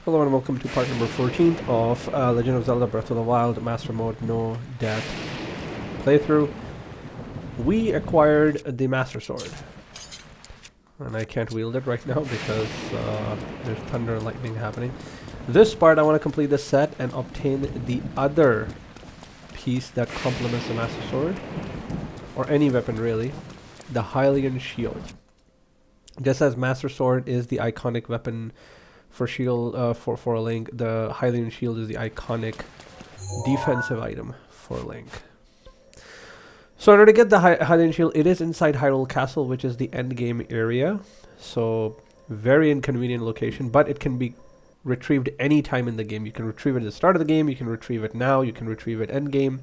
Hello and welcome to part number 14 of Legend of Zelda Breath of the Wild Master Mode No Death playthrough. We acquired the Master Sword. And I can't wield it right now because there's thunder and lightning happening. This part I want to complete the set and obtain the other piece that complements the Master Sword. Or any weapon really. The Hylian Shield. Just as Master Sword is the iconic weapon for shield for Link, the Hylian Shield is the iconic defensive item for Link. So in order to get the Hylian Shield, it is inside Hyrule Castle, which is the end game area. So very inconvenient location, but it can be retrieved anytime in the game. You can retrieve it at the start of the game, you can retrieve it now, you can retrieve it end game.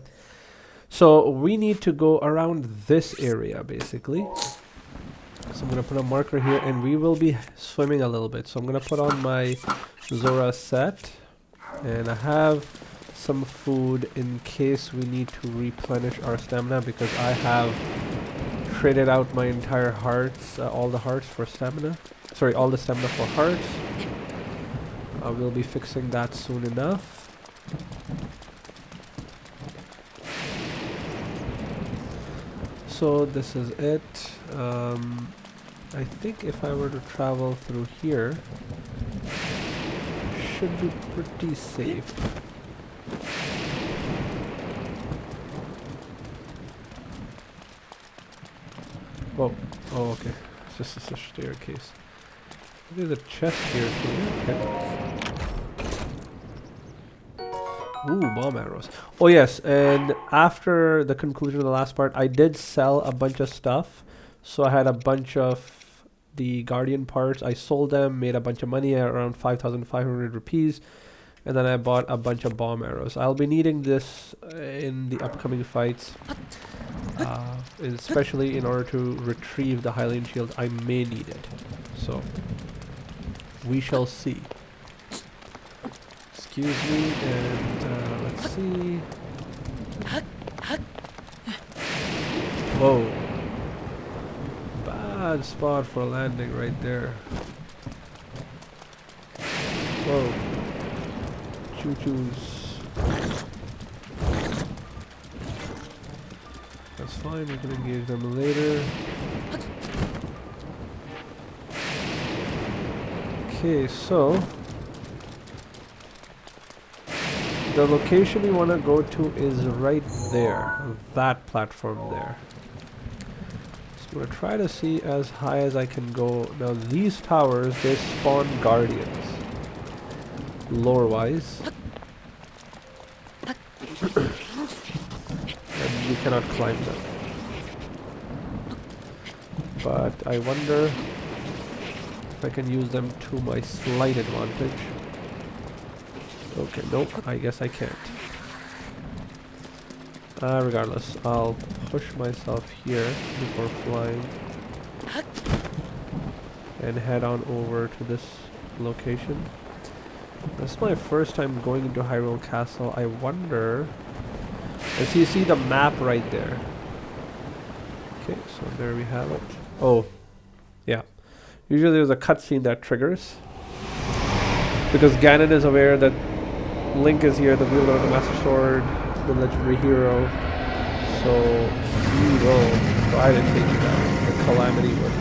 So we need to go around this area basically. So I'm going to put a marker here and we will be swimming a little bit. So I'm going to put on my Zora set and I have some food in case we need to replenish our stamina because I have traded out my entire hearts, all the hearts for stamina. Sorry, all the stamina for hearts. I will be fixing that soon enough. So this is it. I think if I were to travel through here, should be pretty safe. Whoa. Oh, okay. It's just a staircase. There's a chest here too. Okay. Ooh, bomb arrows. Oh yes, and after the conclusion of the last part, I did sell a bunch of stuff. So I had a bunch of the Guardian parts. I sold them, made a bunch of money at around 5,500 rupees. And then I bought a bunch of bomb arrows. I'll be needing this in the upcoming fights. Especially in order to retrieve the Hylian Shield, I may need it. So, we shall see. Excuse me, and let's see. Whoa. Bad spot for landing right there. Whoa. Choo-choos. That's fine, we can engage them later. Okay, so the location we want to go to is right there, that platform there. So I'm going to try to see as high as I can go. Now these towers, they spawn guardians, lore-wise. And you cannot climb them. But I wonder if I can use them to my slight advantage. Okay, nope, I guess I can't. Regardless, I'll push myself here before flying and head on over to this location. This is my first time going into Hyrule Castle. I wonder... As you see the map right there. Okay, so there we have it. Oh, yeah. Usually there's a cutscene that triggers. Because Ganon is aware that Link is here, the wielder of the Master Sword, the legendary hero. So he will try to take it out. The Calamity would.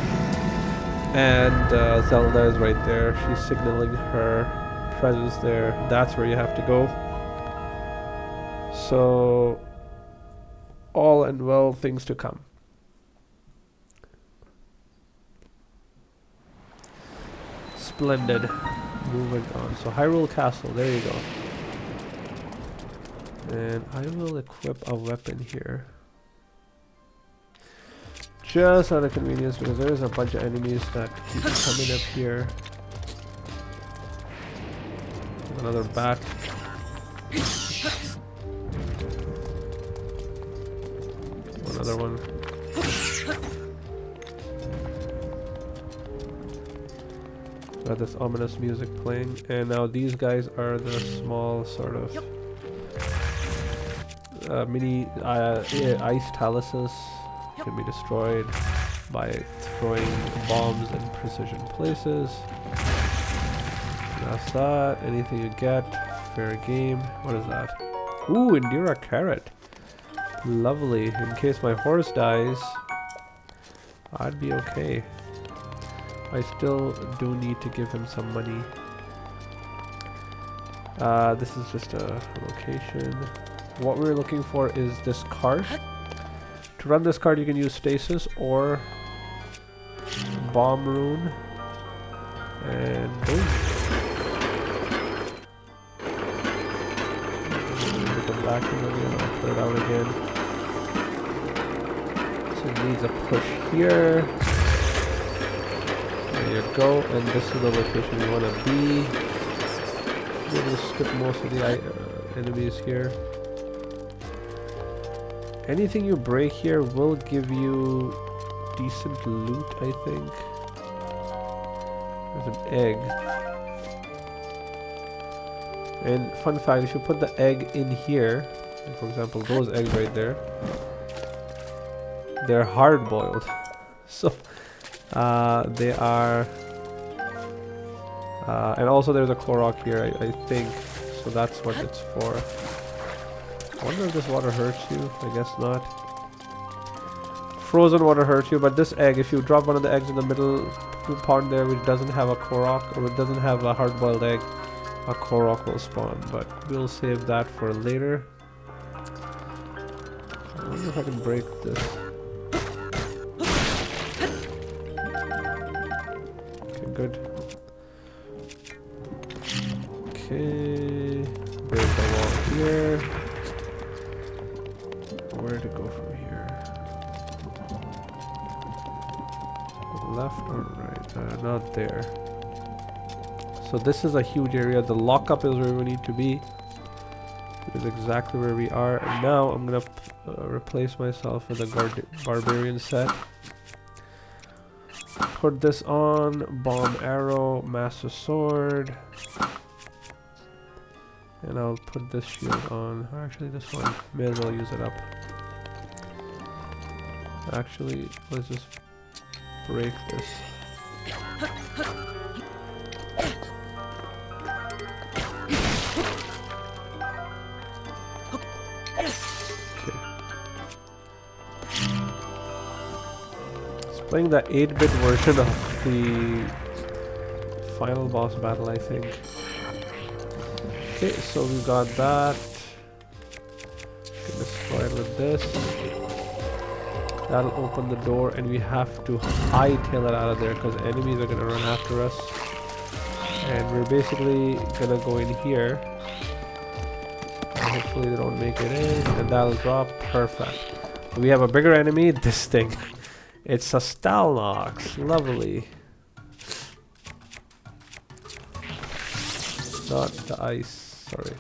And Zelda is right there. She's signaling her presence there. That's where you have to go. So all and well, things to come. Splendid. Moving on. So Hyrule Castle, there you go. And I will equip a weapon here. Just out of convenience because there's a bunch of enemies that keep coming up here. Another bat. Another one. Got this ominous music playing, and now these guys are the small sort of mini ice taluses. Can be destroyed by throwing bombs in precision places. That's that. Anything you get, fair game. What is that? Ooh, Indira carrot. Lovely. In case my horse dies, I'd be okay. I still do need to give him some money. This is just a location. What we're looking for is this cart. To run this cart, you can use stasis or bomb rune. And boom. Come back in again. I'll put it out again. So it needs a push here. There you go. And this is the location you want to be. We're going to skip most of the enemies here. Anything you break here will give you decent loot, I think. There's an egg. And fun fact, if you put the egg in here, like for example those eggs right there, they're hard boiled. So they are and also there's a Korok here, I think, so that's what it's for. I wonder if this water hurts you. I guess not. Frozen water hurts you, but this egg, if you drop one of the eggs in the middle pond there which doesn't have a Korok, or it doesn't have a hard-boiled egg, a Korok will spawn, but we'll save that for later. I wonder if I can break this. Okay, good. Okay, break the wall here. Where to go from here? Left or right? Not there. So this is a huge area. The lockup is where we need to be. It is exactly where we are. And now I'm gonna replace myself with a barbarian set. Put this on. Bomb arrow, master sword. And I'll put this shield on. Actually, this one. May as well use it up. Actually, let's just break this. Okay. It's playing the 8-bit version of the final boss battle, I think. Okay, so we got that. Can destroy it with this. That'll open the door, and we have to hightail it out of there because enemies are gonna run after us. And we're basically gonna go in here. And hopefully they don't make it in, and that'll drop. Perfect. We have a bigger enemy. This thing. It's a Stalnox. Lovely. Not the ice. Sorry.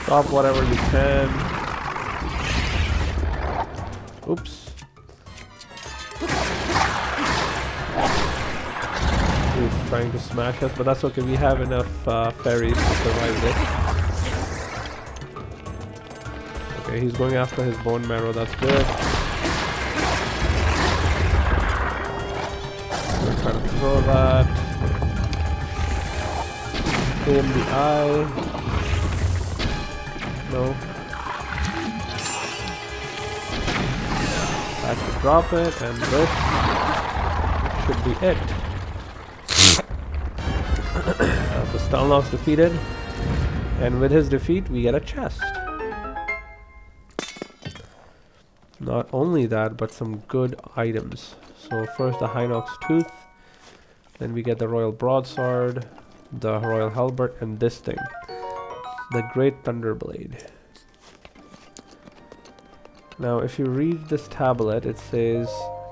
Stop whatever you can. Oops. He's trying to smash us, but that's okay. We have enough fairies to survive this. Okay, he's going after his bone marrow. That's good. We're trying to throw that. Aim the eye. No. I should drop it, and this should be it. So Stalnox defeated, and with his defeat, we get a chest. Not only that, but some good items. So first the Hinox Tooth, then we get the Royal Broadsword, the Royal Halberd, and this thing. The Great Thunderblade. Now, if you read this tablet, it says,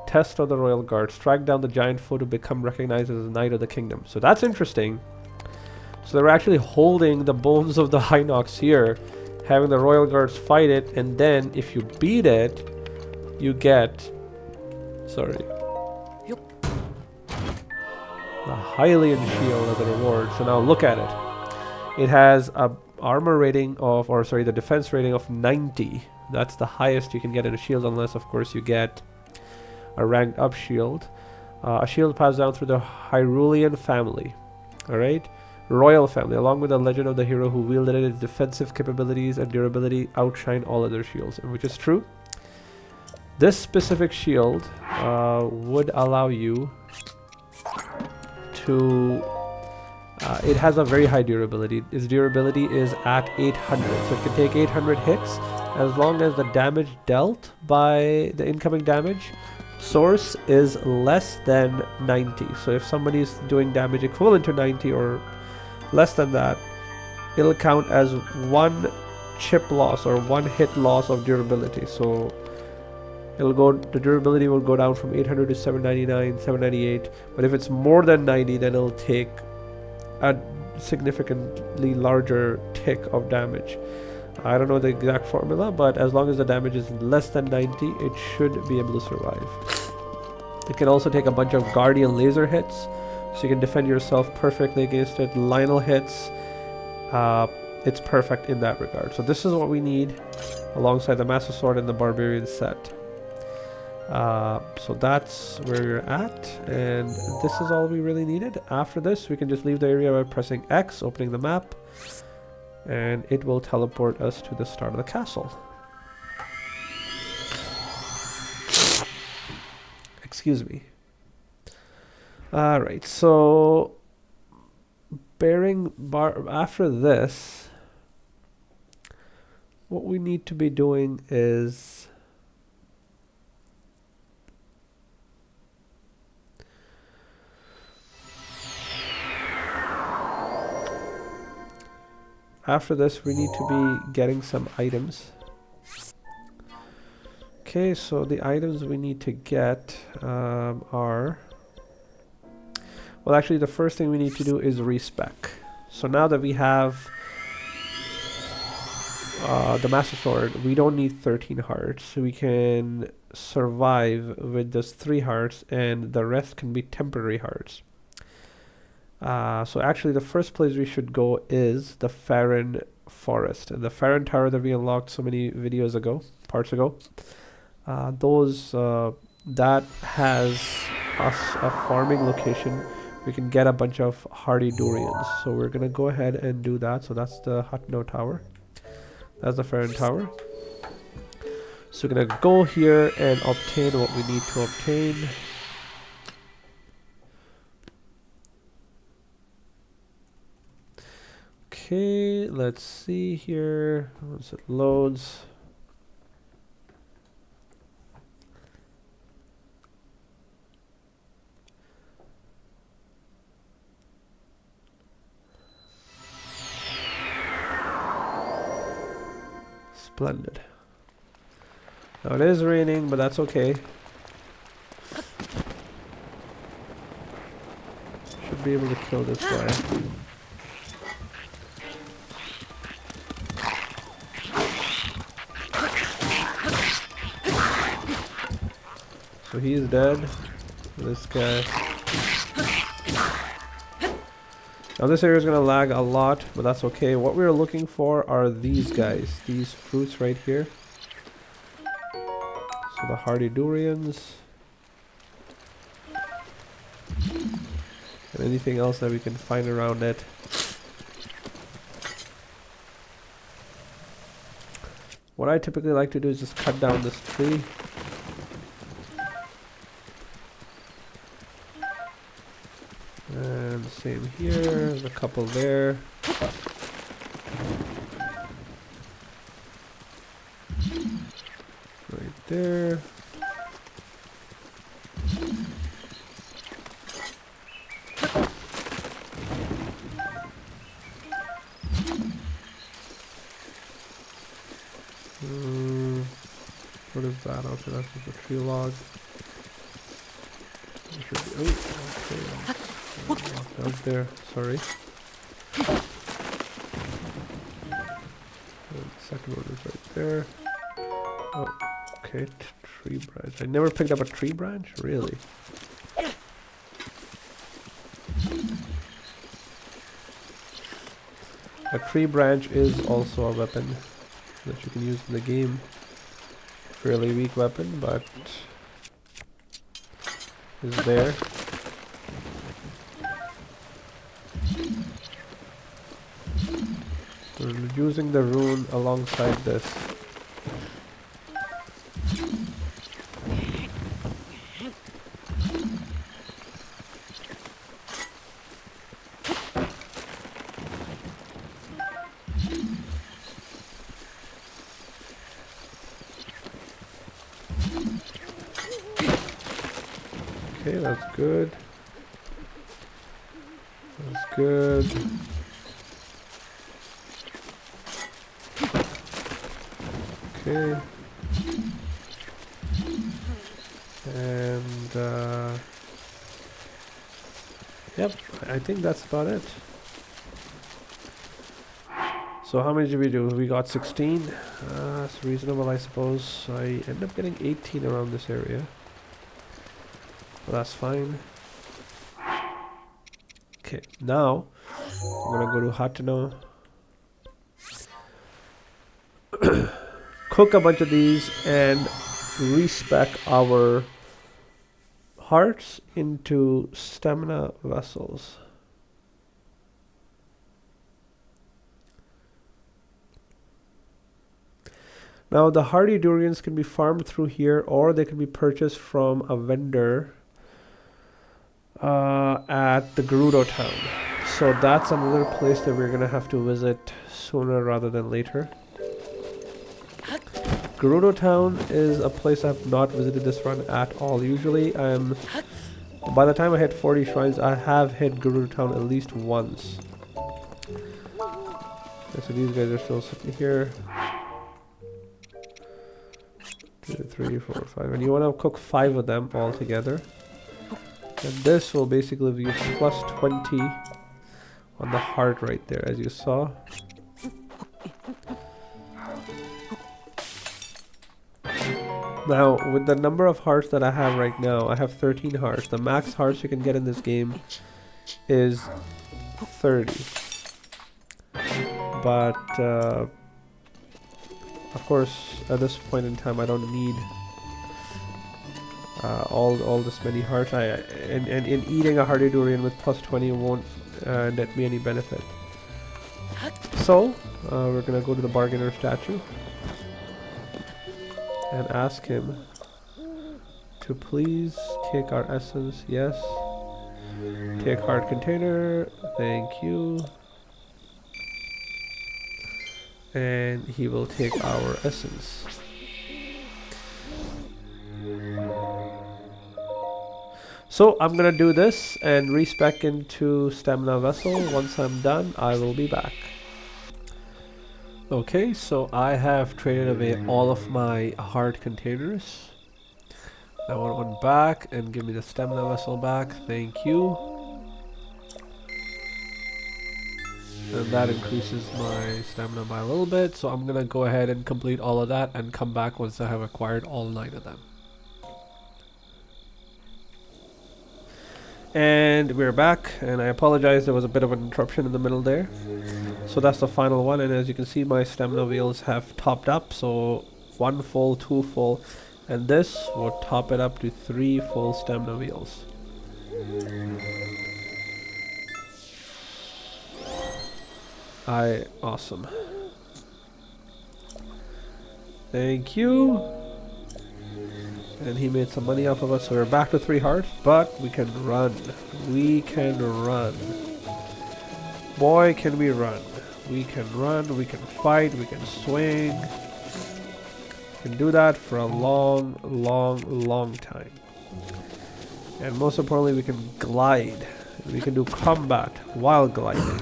Test of the Royal Guard. Strike down the giant foe to become recognized as a Knight of the Kingdom. So that's interesting. So they're actually holding the bones of the Hinox here, having the Royal Guards fight it, and then if you beat it, you get... Sorry. The Hylian shield as a reward. So now look at it. It has a armor rating of, or sorry, the defense rating of 90. That's the highest you can get in a shield, unless of course you get a ranked up shield. A shield passed down through the Hylian family. Alright? Royal family, along with the legend of the hero who wielded it, its defensive capabilities and durability outshine all other shields, which is true. This specific shield would allow you to... it has a very high durability. Its durability is at 800, so it can take 800 hits as long as the damage dealt by the incoming damage source is less than 90. So if somebody's doing damage equivalent to 90 or less than that, it'll count as one chip loss or one hit loss of durability. So it'll go, the durability will go down from 800 to 799, 798. But if it's more than 90, then it'll take a significantly larger tick of damage. I don't know the exact formula, but as long as the damage is less than 90, it should be able to survive. It can also take a bunch of Guardian laser hits, so you can defend yourself perfectly against it. Lionel hits, it's perfect in that regard. So this is what we need alongside the Master Sword and the Barbarian set. So that's where you're at, and this is all we really needed. After this, we can just leave the area by pressing X, opening the map, and it will teleport us to the start of the castle. Excuse me. Alright, so after this, what we need to be doing is we need to be getting some items. Okay, so the items we need to get are... Well, actually, the first thing we need to do is respec. So now that we have the Master Sword, we don't need 13 hearts. So we can survive with just 3 hearts, and the rest can be temporary hearts. So actually the first place we should go is the Farron Forest. And the Farron Tower that we unlocked so many parts ago. That has us a farming location. We can get a bunch of hardy durians. So we're going to go ahead and do that. So that's the Hutno Tower. That's the Farron Tower. So we're going to go here and obtain what we need to obtain. Okay, let's see here. Once it loads. Splendid. Now it is raining, but that's okay. Should be able to kill this guy. So he's dead. This guy. Now this area is going to lag a lot, but that's okay. What we're looking for are these guys. These fruits right here. So the hardy durians. And anything else that we can find around it. What I typically like to do is just cut down this tree. And same here, there's a couple there. Right there. What is that? Okay, that's just a tree log. There should be, oh, okay. Out there, sorry. And the second one is right there. Oh, okay, tree branch. I never picked up a tree branch? Really? A tree branch is also a weapon that you can use in the game. fairly weak weapon, but is there. We're using the rune alongside this. Okay, that's good. That's good. Okay. And yep, I think that's about it. So how many did we do? We got 16. That's reasonable, I suppose. I end up getting 18 around this area. Well, that's fine. Okay, now I'm gonna go to Hatano. Cook a bunch of these and respec our hearts into stamina vessels. Now the hardy durians can be farmed through here, or they can be purchased from a vendor at the Gerudo town. So that's another place that we're gonna have to visit sooner rather than later. Gerudo town is a place I've not visited this run at all. Usually by the time I hit 40 shrines, I have hit Gerudo town at least once. Okay, so these guys are still sitting here. 2, 3, 4, 5. And you want to cook 5 of them all together. And this will basically give you plus 20 on the heart right there, as you saw. Now, with the number of hearts that I have right now, I have 13 hearts. The max hearts you can get in this game is 30. But, of course, at this point in time, I don't need all this many hearts. And in eating a hardy durian with plus 20 won't net me any benefit. So, we're gonna go to the bargainer statue and ask him to please take our essence. Yes. Take heart container. Thank you. And he will take our essence. So I'm gonna do this and respec into stamina vessel. Once I'm done, I will be back. Okay, so I have traded away all of my heart containers. I want one back and give me the stamina vessel back. Thank you. And that increases my stamina by a little bit. So I'm gonna go ahead and complete all of that and come back once I have acquired all 9 of them. And we're back, and I apologize, there was a bit of an interruption in the middle there. So that's the final one, and as you can see, my stamina wheels have topped up. So 1 full, 2 full, and this will top it up to 3 full stamina wheels. Awesome. Thank you. And he made some money off of us, so we're back to 3 hearts, but we can run. We can run. Boy, can we run. We can run, we can fight, we can swing. We can do that for a long, long, long time. And most importantly, we can glide. We can do combat while gliding.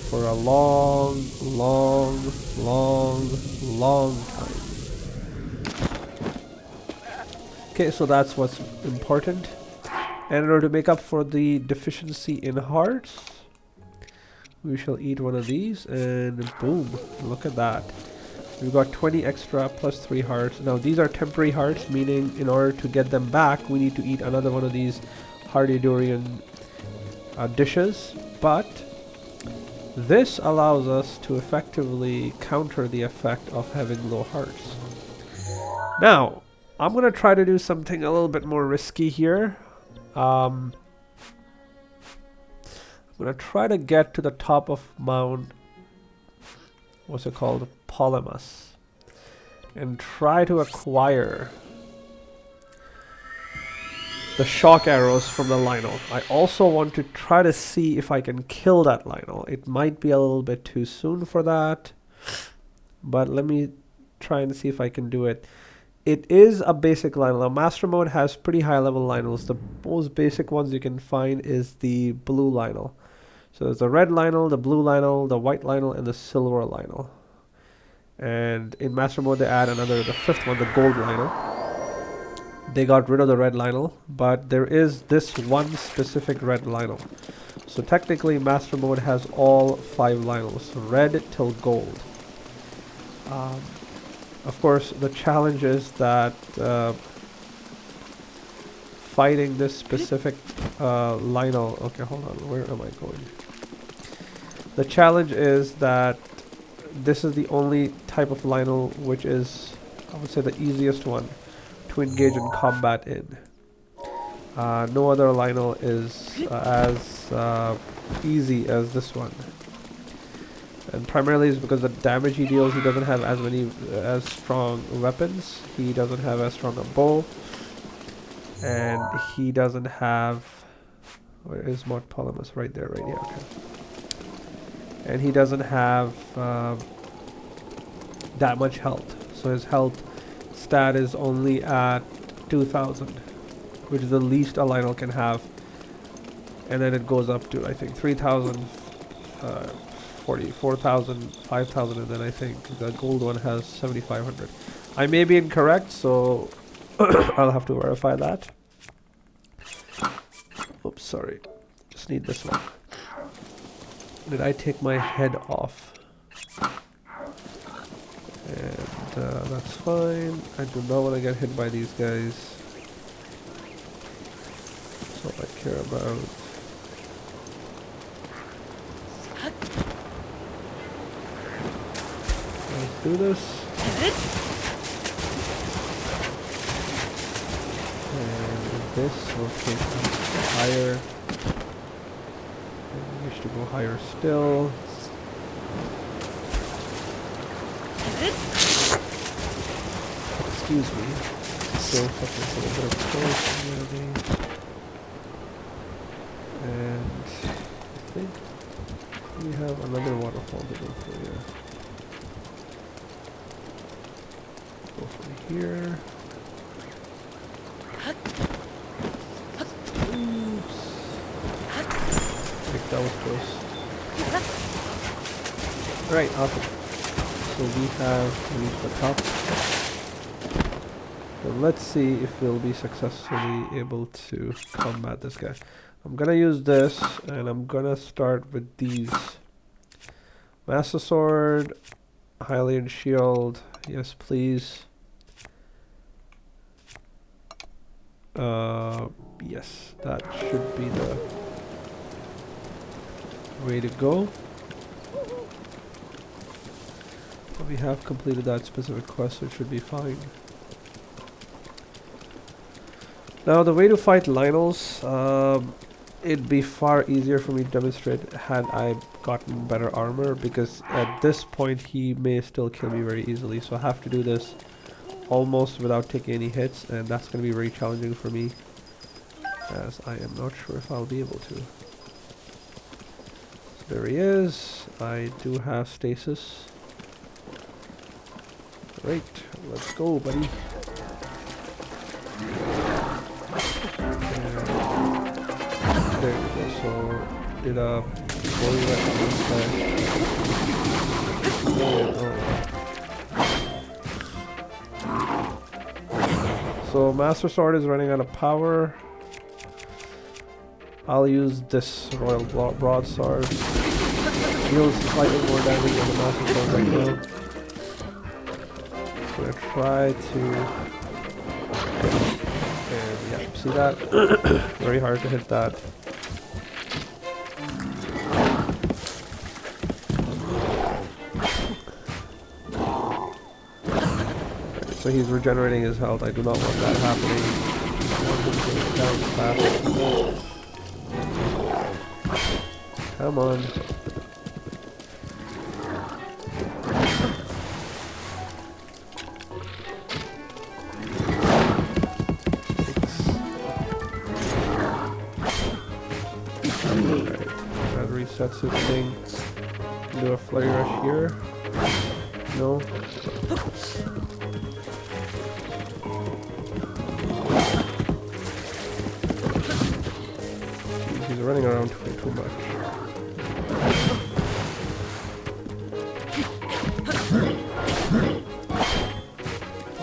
For a long, long, long, long time. Okay, so that's what's important. And in order to make up for the deficiency in hearts, we shall eat one of these, and boom, look at that. We've got 20 extra plus 3 hearts. Now these are temporary hearts, meaning in order to get them back, we need to eat another one of these hardy durian dishes. But this allows us to effectively counter the effect of having low hearts. Now, I'm gonna try to do something a little bit more risky here. I'm gonna try to get to the top of Mount, what's it called, Polemus, and try to acquire the shock arrows from the Lionel. I also want to try to see if I can kill that Lionel. It might be a little bit too soon for that, but let me try and see if I can do it. It is a basic Lionel. Now, Master Mode has pretty high level Lionels. The most basic ones you can find is the blue Lionel. So there's the red Lionel, the blue Lionel, the white Lionel, and the silver Lionel. And in Master Mode they add the fifth one, the gold Lionel. They got rid of the red Lionel, but there is this one specific red Lionel. So technically Master Mode has all 5 Lionels, red till gold. Of course, the challenge is that fighting this specific Lionel... Okay, hold on, where am I going? The challenge is that this is the only type of Lionel which is, I would say, the easiest one to engage in combat in. No other Lionel is as easy as this one. And primarily is because the damage he deals, he doesn't have as strong weapons. He doesn't have as strong a bow. And he doesn't have... Where is Mount Polemus? Right there, right here, okay. And he doesn't have that much health. So his health stat is only at 2,000, which is the least a Lionel can have. And then it goes up to, I think, 3,000, 4,000, 5,000, and then I think the gold one has 7,500. I may be incorrect, so I'll have to verify that. Oops, sorry. Just need this one. Did I take my head off? And that's fine. I do not want to get hit by these guys. That's all I care about. Let's do this. And this will take us higher. And we wish to go higher still. Excuse me. Still suffering from a bit of cold immunity. And I think we have another waterfall to go through here. Go from here. Oops. I think that was close. Right, awesome. So we have reached the top. So let's see if we'll be successfully able to combat this guy. I'm gonna use this, and I'm gonna start with these. Master Sword, Hylian Shield, yes please. Yes, that should be the way to go. We have completed that specific quest, so it should be fine. Now the way to fight Lionels, it'd be far easier for me to demonstrate had I gotten better armor, because at this point he may still kill me very easily, so I have to do this almost without taking any hits, and that's going to be very challenging for me, as I am not sure if I'll be able to. So there he is. I do have stasis. Great, let's go, buddy. There we go. So did a boy weapon So Master Sword is running out of power. I'll use this Royal Broadsword. Deals slightly more damage than the Master Sword right now. I'm gonna try to... And yeah, see that? Very hard to hit that. so he's regenerating his health. I do not want that happening. I want him to go down fast. Come on. Resets his thing. Do a flurry rush here. No. He's running around way too much.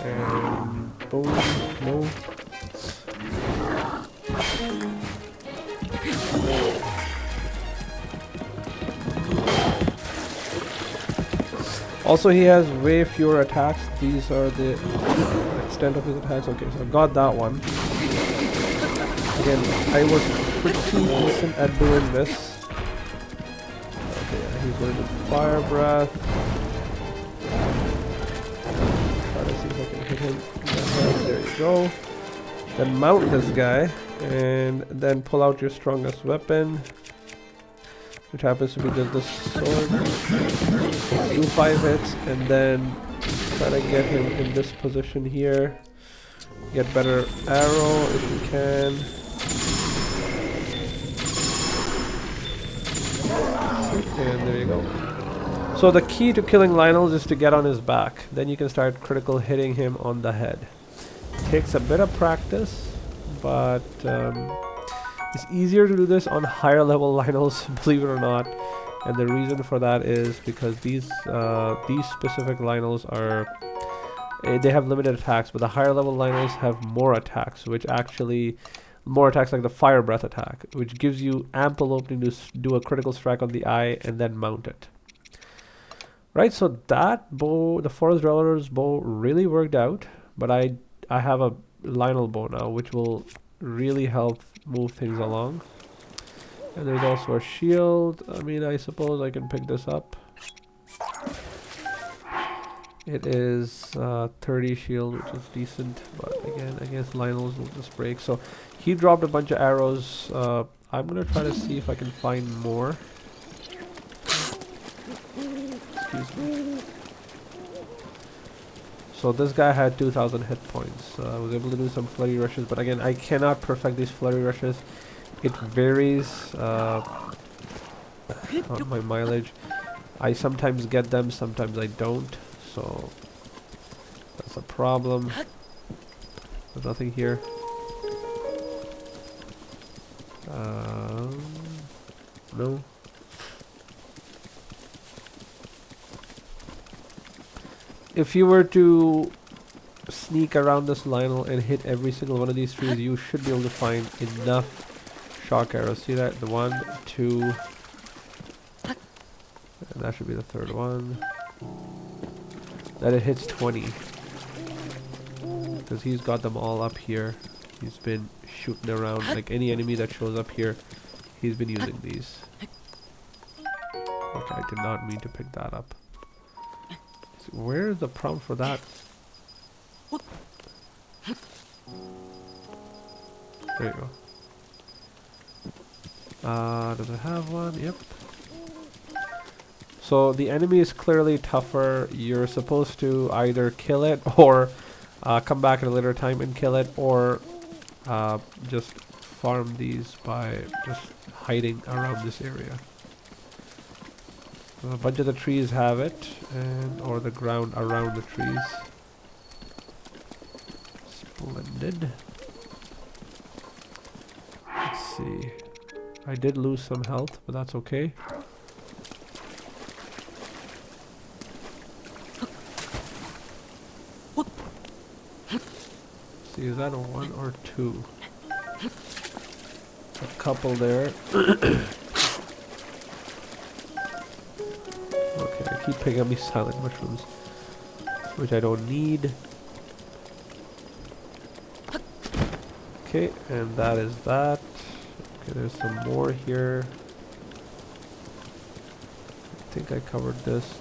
And boom. No. Also, he has way fewer attacks. These are the extent of his attacks. Okay, so I got that one. Again, I was pretty decent at doing this. Okay, he's going to fire breath. Try to see if I can hit him. There you go. Then mount this guy, and then pull out your strongest weapon, which happens to be this sword. Do 5 hits, and then try to get him in this position here. Get better arrow if you can. And there you go. So the key to killing Lionel is to get on his back. Then you can start critical hitting him on the head. Takes a bit of practice, but it's easier to do this on higher level Lionels, believe it or not. And the reason for that is because these specific Lionels are they have limited attacks, but the higher level Lionels have more attacks, which actually more attacks like the fire breath attack, which gives you ample opening to do a critical strike on the eye and then mount it. Right, so that bow, the Forest Dweller's bow, really worked out, but I have a Lionel bow now, which will really help move things along. And there's also a shield. I mean, I suppose I can pick this up. It is 30 shield, which is decent. But again, I guess Lionel's will just break. So he dropped a bunch of arrows. I'm going to try to see if I can find more. Excuse me. So this guy had 2,000 hit points. I was able to do some flurry rushes. But again, I cannot perfect these flurry rushes. It varies on my mileage. I sometimes get them, sometimes I don't. So that's a problem. There's nothing here. No. If you were to sneak around this Lionel and hit every single one of these trees, you should be able to find enough shock arrows. See that? The 1, 2, and that should be the third one. That it hits 20. Because he's got them all up here. He's been shooting around. Like any enemy that shows up here, he's been using these. Okay, I did not mean to pick that up. So where's the prompt for that? There you go. Does it have one? Yep. So the enemy is clearly tougher. You're supposed to either kill it or come back at a later time and kill it, or just farm these by just hiding around this area. So a bunch of the trees have it, and or the ground around the trees. Splendid. Let's see. I did lose some health, but that's okay. See, is that a 1 or 2? A couple there. Okay, I keep picking up these silent mushrooms, which I don't need. Okay, and that is that. Okay, there's some more here. I think I covered this.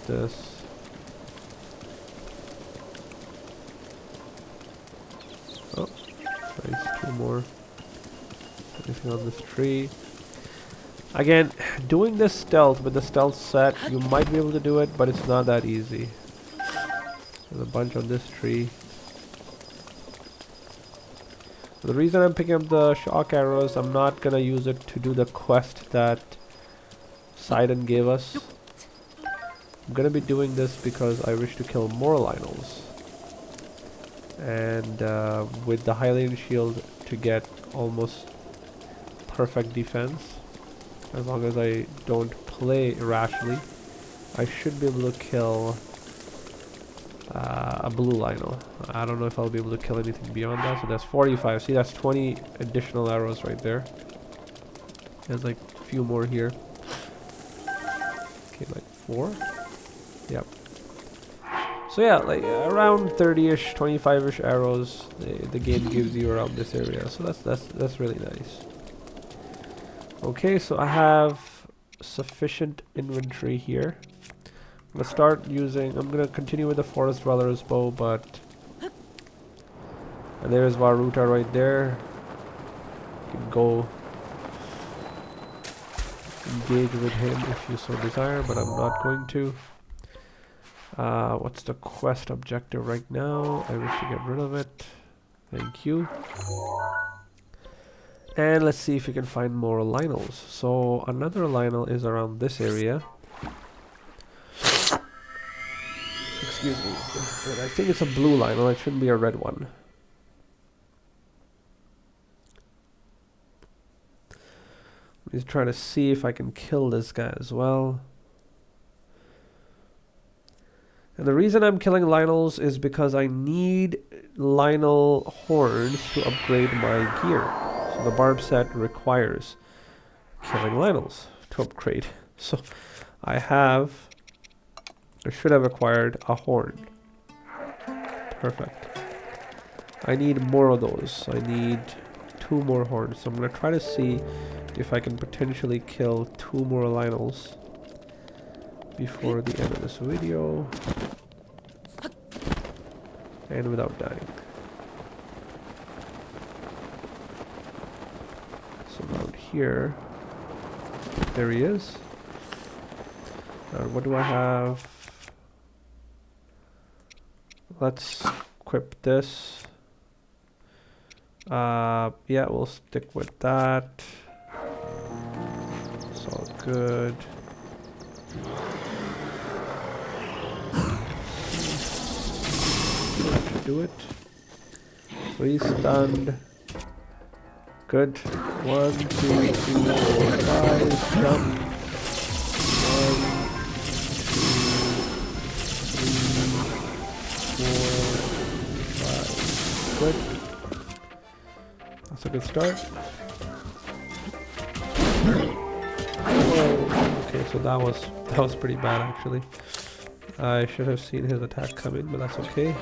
Nice, 2 more. Anything on this tree? Again, doing this stealth with the stealth set, you might be able to do it, but it's not that easy. There's a bunch on this tree. The reason I'm picking up the shock arrows, I'm not gonna use it to do the quest that Sidon gave us. I'm gonna be doing this because I wish to kill more Lynels. And with the Hylian shield to get almost perfect defense. As long as I don't play rashly, I should be able to kill a blue Lynel. I don't know if I'll be able to kill anything beyond that. So that's 45. See, that's 20 additional arrows right there. There's like a few more here. Okay, like 4. Yep. So yeah, like around 30-ish, 25-ish arrows the game gives you around this area. So that's really nice. Okay, so I have sufficient inventory here. I'm gonna continue with the Forest Dweller's bow, and there's Varuta right there. You can go engage with him if you so desire, but I'm not going to. What's the quest objective right now? I wish to get rid of it. Thank you. And let's see if we can find more Lynels. So another Lynel is around this area. Excuse me. And I think it's a blue Lynel. It shouldn't be a red one. I'm just trying to see if I can kill this guy as well. And the reason I'm killing Lynels is because I need Lynel horns to upgrade my gear. So the barb set requires killing Lynels to upgrade. So I should have acquired a horn. Perfect. I need more of those. I need 2 more horns. So I'm going to try to see if I can potentially kill 2 more Lynels before the end of this video. And without dying. So around here. There he is. What do I have? Let's equip this. Yeah, we'll stick with that. It's all good. That should do it. 3 stunned. Good. 1, 2, 3, 4, 5. Jump. 1, 2, 3, 4, 5. Good. That's a good start. Whoa. Okay, so that was pretty bad actually. I should have seen his attack coming, but that's okay.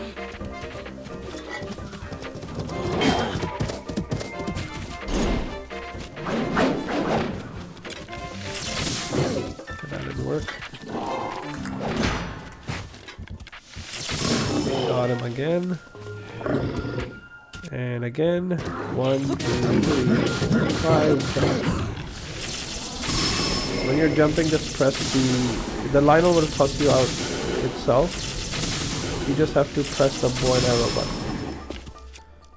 That didn't work. Got him again. And again. 1, 2, 3, 5. Jump. When you're jumping, just press the Lynel will toss you out itself. You just have to press the bow and arrow button.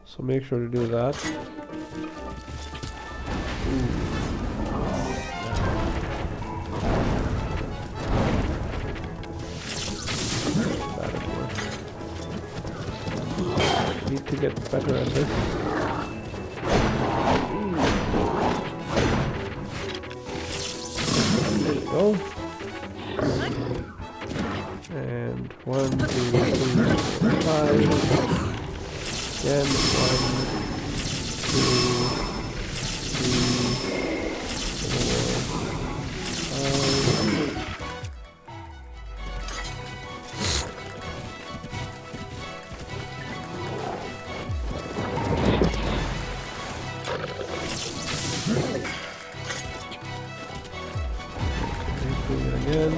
So make sure to do that. That didn't work. Need to get better at this. There you go. And 1, 2, 3, 4, 5. Again, 1, 2, 3, 4, 5. Again.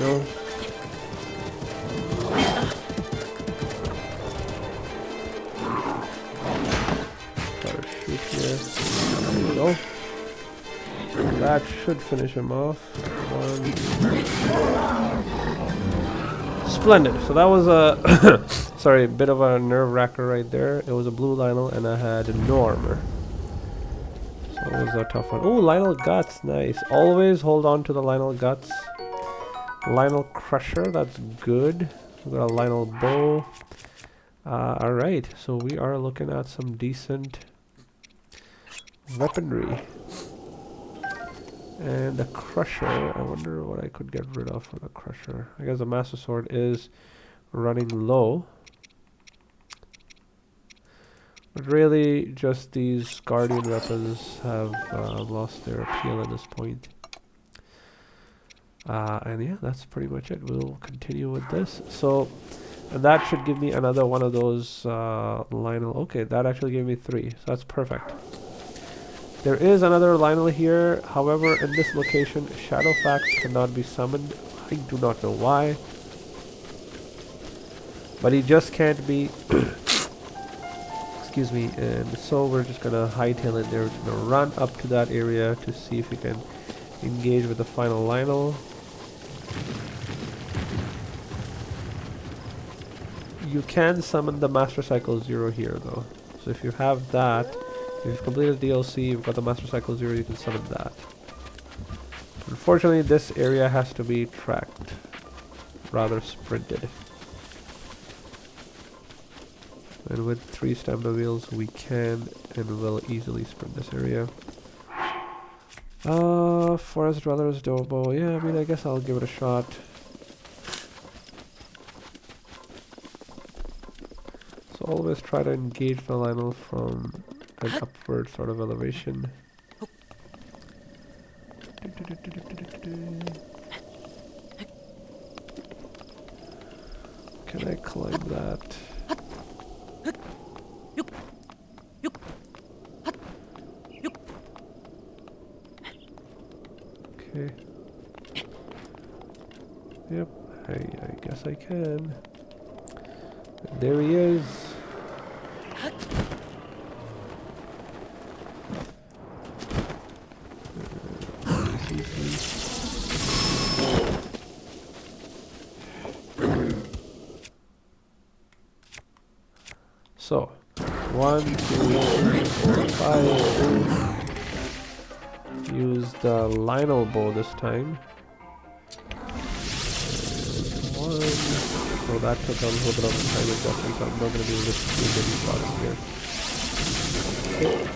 No. that should finish him off. Splendid. So that was a sorry, a bit of a nerve wracker right there. It was a blue Lionel and I had no armor. So it was a tough one. Oh, Lionel Guts, nice. Always hold on to the Lionel Guts. Lionel Crusher, that's good. We got a Lionel Bow. Alright, so we are looking at some decent weaponry. And the Crusher, I wonder what I could get rid of for the Crusher. I guess the Master Sword is running low. But really, just these Guardian weapons have lost their appeal at this point. And yeah, that's pretty much it. We'll continue with this. So, and that should give me another one of those Lionel. Okay, that actually gave me 3, so that's perfect. There is another Lionel here. However, in this location, Shadowfax cannot be summoned. I do not know why. But he just can't be... Excuse me. And so we're just going to hightail it there. We're going to run up to that area to see if we can engage with the final Lionel. You can summon the Master Cycle 0 here though. So if you have that, if you've completed the DLC, you've got the Master Cycle 0, you can summon that. Unfortunately, this area has to be tracked, rather sprinted. And with 3 stamina wheels, we can and will easily sprint this area. Forest Dwellers, Dobo. Yeah, I mean, I guess I'll give it a shot. So always try to engage the Lionel from an upward sort of elevation. Can I climb that? Okay. Yep, I guess I can. And there he is. So, 1, 2, 3, 4, 5. Use the Lionel Bow this time. One. Oh, that took a little bit of time adjustment, so I'm not going to be able to do many shots here. Okay.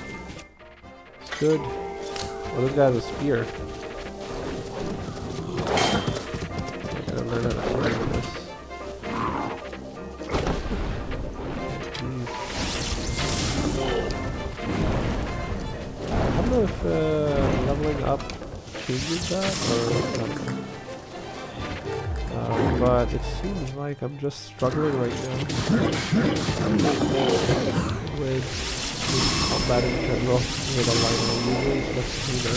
It's good. Oh, this guy has a spear. I gotta learn how to play with this. I don't know if leveling up changes that or not. But it seems like I'm just struggling right now with combat in general with a Lionel. Usually it's much smoother.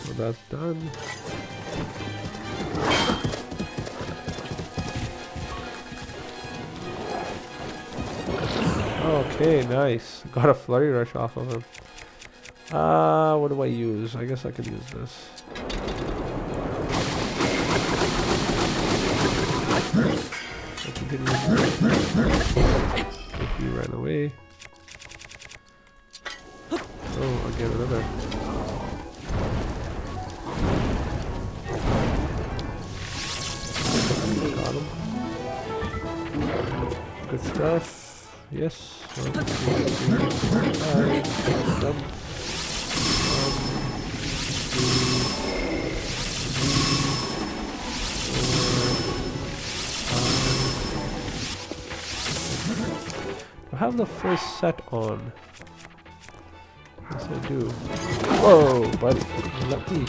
So that's done. Okay, nice. Got a Flurry Rush off of him. What do I use? I guess I could use this. I continue if he ran away. Oh, again another. Got him. Good stuff. Yes. 1, 2, 3, 4, 5. Jump. 1, 2, 3, 4, 5. I have the first set on. Yes, I do. Whoa, buddy. Let me.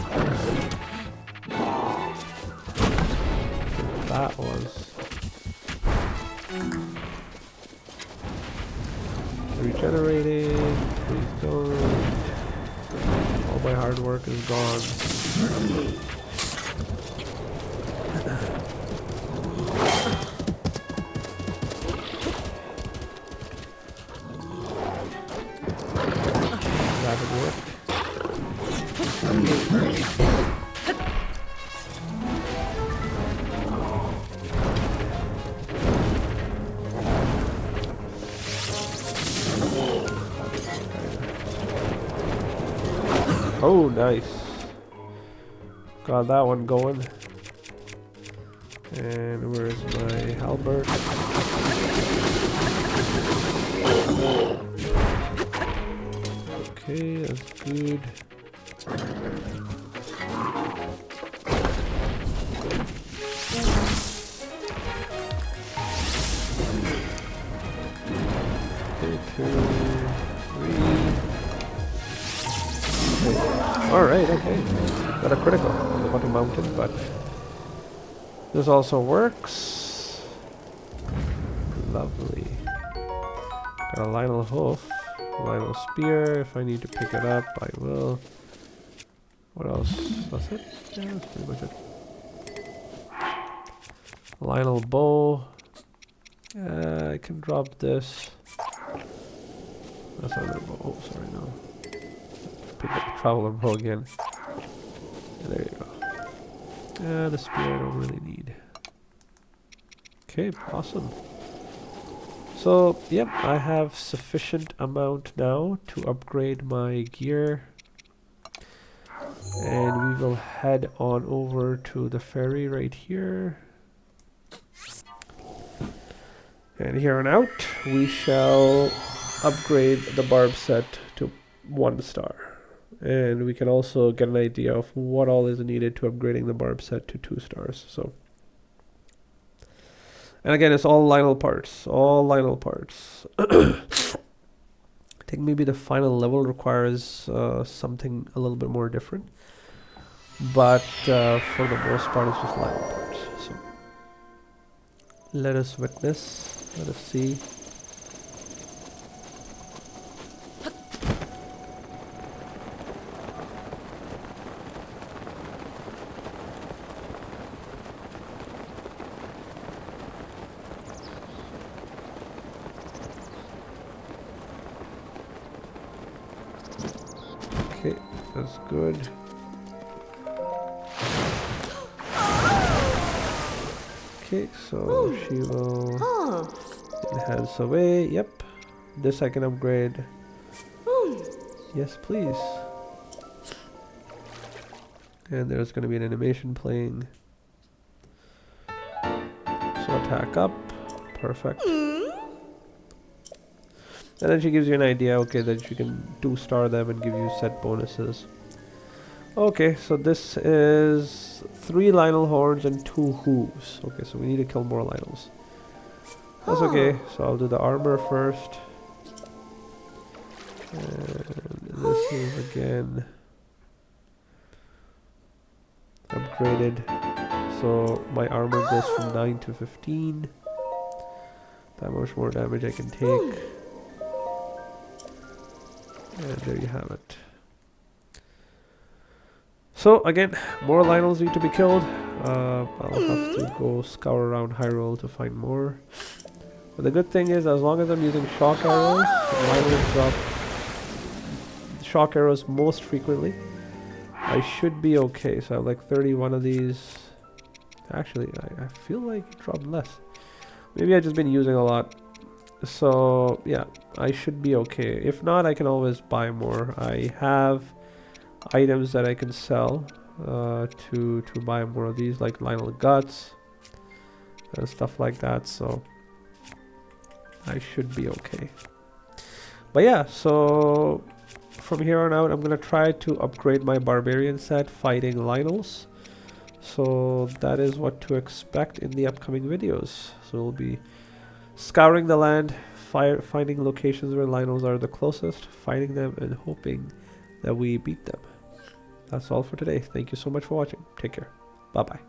That was. Regenerating. Please don't. All my hard work is gone. Oh, nice. Got that one going. And where's my halberd? Okay, that's good. Okay, 2, 3. Alright, okay. Got a critical on the bottom mountain, but this also works. Lovely. Got a Lionel hoof, Lionel spear. If I need to pick it up, I will. What else? That's it? Yeah, that's pretty much it. Lionel bow. I can drop this. That's another bow. Oh, sorry, no. Pick up the traveler bow again. And there you go. The spear I don't really need. Okay, awesome. So, yep, I have sufficient amount now to upgrade my gear. And we will head on over to the ferry right here. And here on out, we shall upgrade the barb set to 1 star. And we can also get an idea of what all is needed to upgrading the barb set to 2 stars. So, and again, it's all Lionel parts. All Lionel parts. I think maybe the final level requires something a little bit more different. But for the most part, it's just Lionel parts. So, let us witness. Let us see. Okay, that's good. Okay, so she will enhance away. Yep, this I can upgrade. Yes, please. And there's going to be an animation playing. So attack up. Perfect. And then she gives you an idea, okay, that you can 2-star them and give you set bonuses. Okay, so this is 3 Lionel horns and 2 hooves. Okay, so we need to kill more Lionels. That's okay, so I'll do the armor first. And this is again upgraded. So my armor goes from 9 to 15. That much more damage I can take. And there you have it. So again, more Lionels need to be killed. I'll have to go scour around Hyrule to find more. But the good thing is, as long as I'm using shock arrows, Lionels drop shock arrows most frequently. I should be okay. So I have like 31 of these. Actually, I feel like it dropped less. Maybe I've just been using a lot. So yeah, I should be okay. If not, I can always buy more. I have items that I can sell to buy more of these, like Lionel guts and stuff like that. So I should be okay. But yeah, so from here on out, I'm gonna try to upgrade my barbarian set fighting Lionels. So that is what to expect in the upcoming videos. So we'll be scouring the land, finding locations where Lionels are the closest, fighting them, and hoping that we beat them. That's all for today. Thank you so much for watching. Take care. Bye-bye.